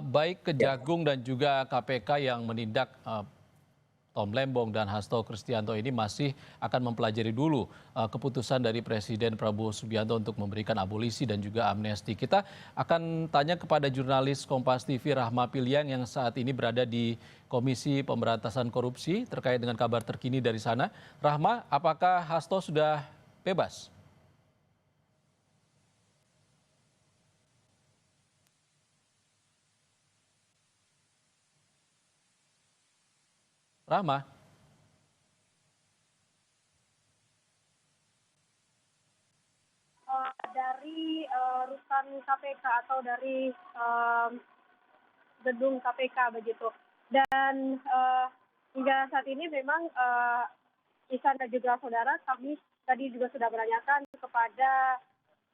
Baik Ya, Kejagung dan juga KPK yang menindak Tom Lembong dan Hasto Kristianto ini masih akan mempelajari dulu keputusan dari Presiden Prabowo Subianto untuk memberikan abolisi dan juga amnesti. Kita akan tanya kepada jurnalis Kompas TV Rahma Piliang yang saat ini berada di Komisi Pemberantasan Korupsi terkait dengan kabar terkini dari sana. Rahma, apakah Hasto sudah bebas? Rahma? Dari rutan KPK atau dari gedung KPK begitu. Dan hingga saat ini memang Ihsan dan juga saudara kami tadi juga sudah menanyakan kepada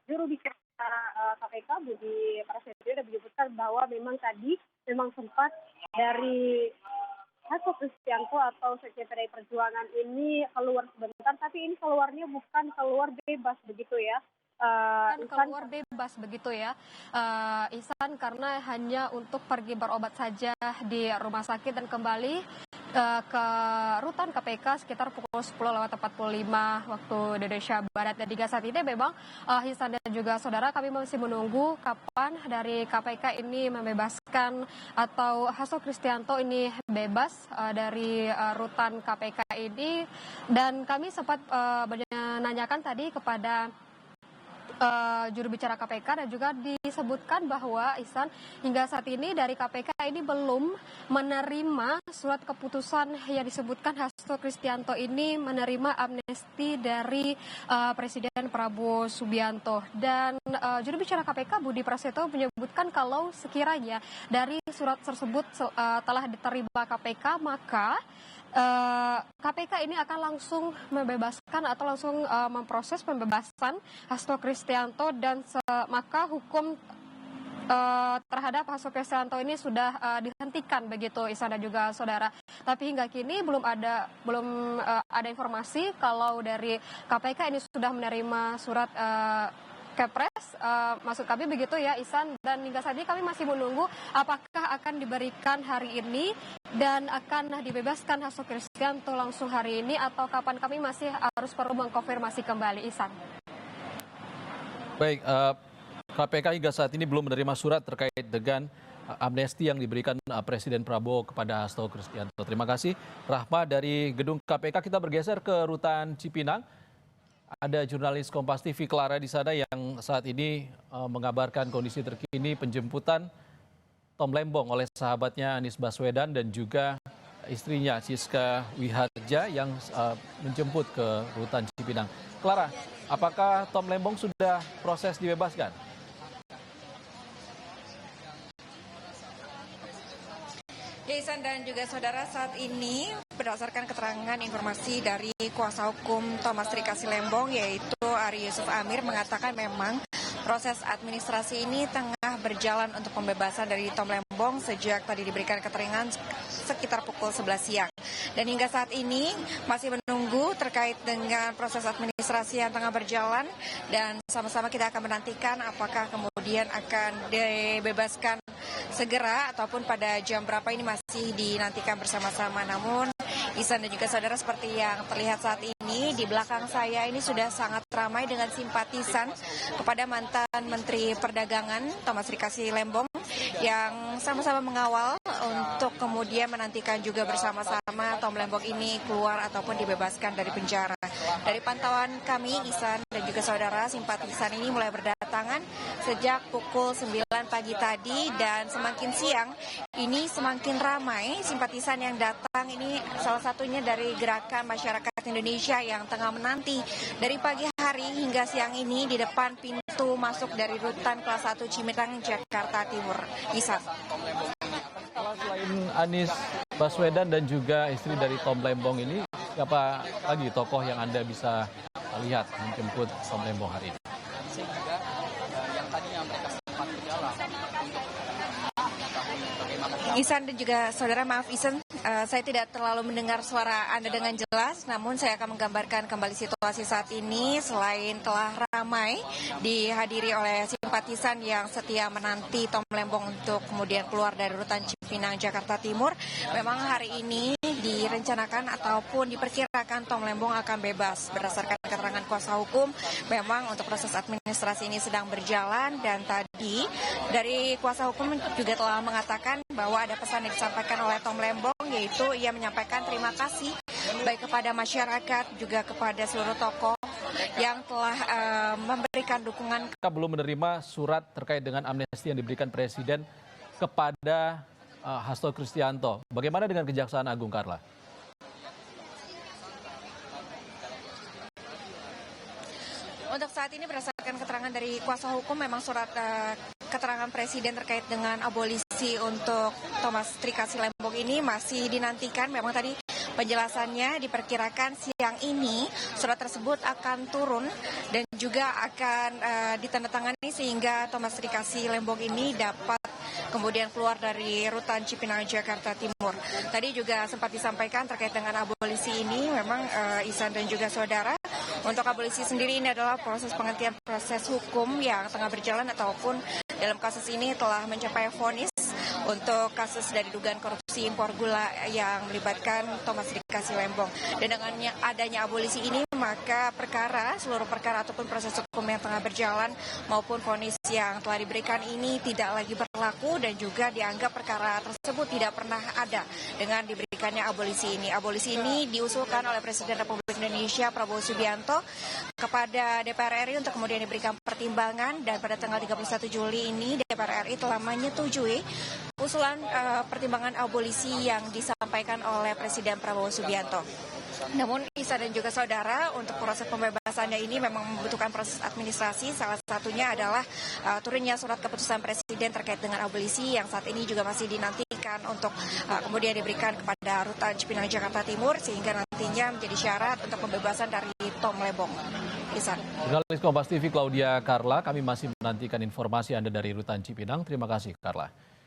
juru bicara KPK Budi Prasetyo dan menyebutkan bahwa memang tadi memang sempat dari Hasto Kristianto atau Sekjen PDI Perjuangan ini keluar sebentar, tapi ini keluarnya bukan keluar bebas begitu ya. kan keluar bebas begitu ya, Ihsan, karena hanya untuk pergi berobat saja di rumah sakit dan kembali ke rutan KPK sekitar pukul 10:45 waktu Indonesia Barat. Dan hingga saat ini memang Ihsan dan juga saudara, kami masih menunggu kapan dari KPK ini membebaskan atau Hasto Kristianto ini bebas dari rutan KPK ini. Dan kami sempat menanyakan tadi kepada juru bicara KPK dan juga disebutkan bahwa Ihsan hingga saat ini dari KPK ini belum menerima surat keputusan yang disebutkan Hasto Kristianto ini menerima amnesti dari Presiden Prabowo Subianto. Dan juru bicara KPK Budi Prasetyo menyebutkan kalau sekiranya dari surat tersebut telah diterima KPK, maka KPK ini akan langsung membebaskan atau langsung memproses pembebasan Hasto Kristianto dan maka hukum terhadap Hasto Kristianto ini sudah dihentikan begitu, Ihsan dan juga saudara. Tapi hingga kini belum ada informasi kalau dari KPK ini sudah menerima surat Kepres, maksud kami begitu ya, Ihsan. Dan hingga saat ini kami masih menunggu apakah akan diberikan hari ini dan akan dibebaskan Hasto Kristianto langsung hari ini atau kapan, kami masih harus perlu mengkonfirmasi kembali, Ihsan. Baik, KPK hingga saat ini belum menerima surat terkait dengan amnesti yang diberikan Presiden Prabowo kepada Hasto Kristianto. Terima kasih, Rahma dari gedung KPK. Kita bergeser ke rutan Cipinang. Ada jurnalis Kompas TV Clara di sana yang saat ini mengabarkan kondisi terkini penjemputan Tom Lembong oleh sahabatnya Anies Baswedan dan juga istrinya Siska Wiharja yang menjemput ke rutan Cipinang. Clara, apakah Tom Lembong sudah proses dibebaskan? Ihsan dan juga saudara, saat ini berdasarkan keterangan informasi dari kuasa hukum Thomas Trikasi Lembong yaitu Ari Yusuf Amir mengatakan memang proses administrasi ini tengah berjalan untuk pembebasan dari Tom Lembong sejak tadi diberikan keterangan sekitar pukul 11 siang. Dan hingga saat ini masih menunggu terkait dengan proses administrasi yang tengah berjalan dan sama-sama kita akan menantikan apakah kemudian akan dibebaskan segera ataupun pada jam berapa ini masih dinantikan bersama-sama. Namun Ihsan dan juga saudara, seperti yang terlihat saat ini di belakang saya ini sudah sangat ramai dengan simpatisan kepada mantan Menteri Perdagangan Thomas Trikasi Lembong yang sama-sama mengawal untuk kemudian menantikan juga bersama-sama Tom Lembong ini keluar ataupun dibebaskan dari penjara. Dari pantauan kami, Ihsan dan juga saudara, simpatisan ini mulai berdatangan sejak pukul 9 pagi tadi dan semakin siang ini semakin ramai simpatisan yang datang. Ini salah satunya dari Gerakan Masyarakat Indonesia yang tengah menanti dari pagi hari hingga siang ini di depan pintu masuk dari rutan kelas 1 Cipinang, Jakarta Timur. Ihsan. Kalau selain Anies Baswedan dan juga istri dari Tom Lembong ini, siapa lagi tokoh yang Anda bisa lihat menjemput Tom Lembong hari ini? Sehingga yang tadinya mereka sempat berjalan untuk mengetahui bagaimana Ihsan dan juga saudara, maaf Ihsan, saya tidak terlalu mendengar suara Anda dengan jelas, namun saya akan menggambarkan kembali situasi saat ini. Selain telah ramai dihadiri oleh simpatisan yang setia menanti Tom Lembong untuk kemudian keluar dari rutan Cipinang, Jakarta Timur, memang hari ini direncanakan ataupun diperkirakan Tom Lembong akan bebas. Berdasarkan keterangan kuasa hukum, memang untuk proses administrasi ini sedang berjalan, dan tadi dari kuasa hukum juga telah mengatakan bahwa ada pesan yang disampaikan oleh Tom Lembong, yaitu ia menyampaikan terima kasih baik kepada masyarakat juga kepada seluruh tokoh yang telah memberikan dukungan. Kita belum menerima surat terkait dengan amnesti yang diberikan Presiden kepada Hasto Kristianto. Bagaimana dengan Kejaksaan Agung, Carla? Untuk saat ini berdasarkan keterangan dari kuasa hukum, memang surat keterangan Presiden terkait dengan abolisi untuk Thomas Trikasi Lembong ini masih dinantikan. Memang tadi penjelasannya diperkirakan siang ini surat tersebut akan turun dan juga akan ditandatangani sehingga Thomas Trikasi Lembong ini dapat kemudian keluar dari rutan Cipinang, Jakarta Timur. Tadi juga sempat disampaikan terkait dengan abolisi ini, memang Ihsan dan juga saudara, untuk abolisi sendiri ini adalah proses penghentian proses hukum yang tengah berjalan ataupun dalam kasus ini telah mencapai vonis untuk kasus dari dugaan korupsi impor gula yang melibatkan Thomas Trikasi Lembong. Dan dengan adanya abolisi ini, maka seluruh perkara ataupun proses hukum yang tengah berjalan maupun vonis yang telah diberikan ini tidak lagi berlaku, dan juga dianggap perkara tersebut tidak pernah ada dengan diberikannya abolisi ini. Abolisi ini diusulkan oleh Presiden Republik Indonesia Prabowo Subianto kepada DPR RI untuk kemudian diberikan pertimbangan, dan pada tanggal 31 Juli ini DPR RI telah menyetujui usulan pertimbangan abolisi yang disampaikan oleh Presiden Prabowo Subianto. Namun Ihsan dan juga saudara, untuk proses pembebasannya ini memang membutuhkan proses administrasi. Salah satunya adalah turunnya surat keputusan Presiden terkait dengan abolisi yang saat ini juga masih dinantikan untuk kemudian diberikan kepada rutan Cipinang, Jakarta Timur, sehingga nantinya menjadi syarat untuk pembebasan dari Tom Lembong. Ihsan. Jurnalis Kompas TV Claudia Carla, kami masih menantikan informasi Anda dari rutan Cipinang. Terima kasih, Carla.